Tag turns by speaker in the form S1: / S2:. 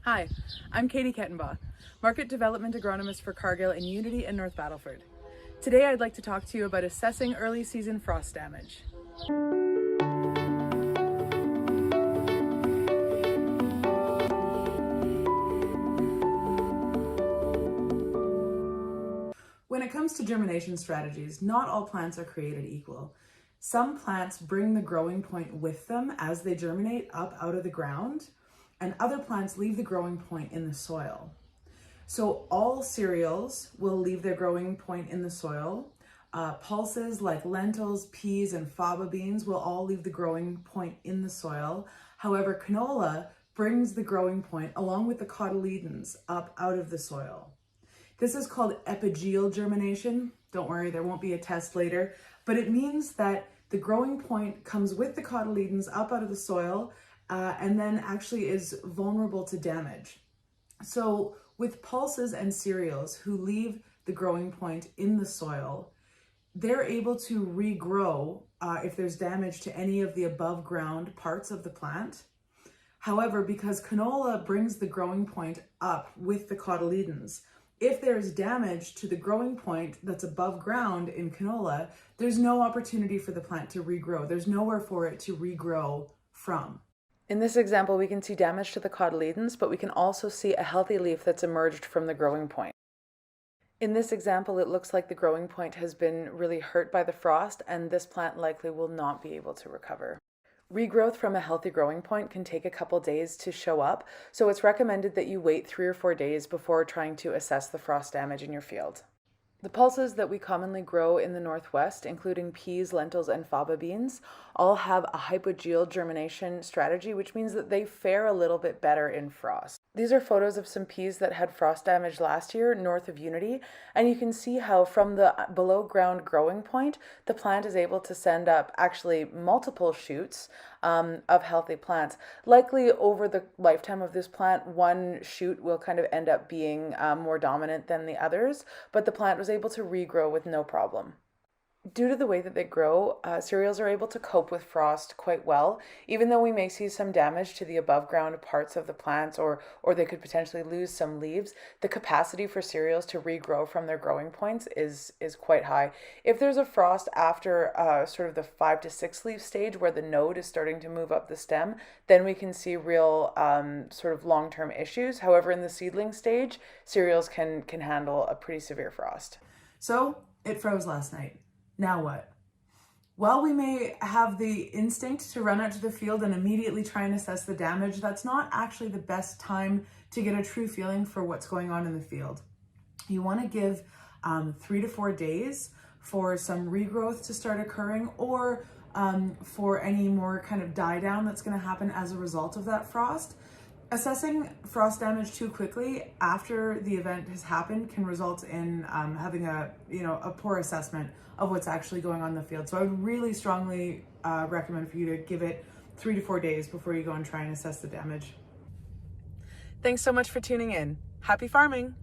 S1: Hi, I'm Katie Kettenbaugh, Market Development Agronomist for Cargill in Unity and North Battleford. Today I'd like to talk to you about assessing early season frost damage. When it comes to germination strategies, not all plants are created equal. Some plants bring the growing point with them as they germinate up out of the ground, and other plants leave the growing point in the soil. So all cereals will leave their growing point in the soil. Pulses like lentils, peas, and faba beans will all leave the growing point in the soil. However, canola brings the growing point along with the cotyledons up out of the soil. This is called epigeal germination. Don't worry, there won't be a test later, but it means that the growing point comes with the cotyledons up out of the soil and then actually is vulnerable to damage. So with pulses and cereals who leave the growing point in the soil, they're able to regrow if there's damage to any of the above ground parts of the plant. However, because canola brings the growing point up with the cotyledons, if there's damage to the growing point that's above ground in canola, there's no opportunity for the plant to regrow. There's nowhere for it to regrow from. In this example, we can see damage to the cotyledons, but we can also see a healthy leaf that's emerged from the growing point. In this example, it looks like the growing point has been really hurt by the frost, and this plant likely will not be able to recover. Regrowth from a healthy growing point can take a couple days to show up, so it's recommended that you wait 3 or 4 days before trying to assess the frost damage in your field. The pulses that we commonly grow in the Northwest, including peas, lentils, and faba beans, all have a hypogeal germination strategy, which means that they fare a little bit better in frost. These are photos of some peas that had frost damage last year north of Unity, and you can see how from the below ground growing point, the plant is able to send up actually multiple shoots of healthy plants. Likely over the lifetime of this plant, one shoot will kind of end up being more dominant than the others, but the plant was able to regrow with no problem. Due to the way that they grow, cereals are able to cope with frost quite well, even though we may see some damage to the above ground parts of the plants or they could potentially lose some leaves. The capacity for cereals to regrow from their growing points is quite high. If there's a frost after sort of the 5 to 6 leaf stage where the node is starting to move up the stem, then we can see real sort of long-term issues. However, in the seedling stage, cereals can handle a pretty severe frost. So it froze last night. Now what? While we may have the instinct to run out to the field and immediately try and assess the damage, that's not actually the best time to get a true feeling for what's going on in the field. You want to give 3 to 4 days for some regrowth to start occurring, or for any more kind of die down that's going to happen as a result of that frost. Assessing frost damage too quickly after the event has happened can result in having a poor assessment of what's actually going on in the field. So I would really strongly recommend for you to give it 3 to 4 days before you go and try and assess the damage. Thanks so much for tuning in. Happy farming!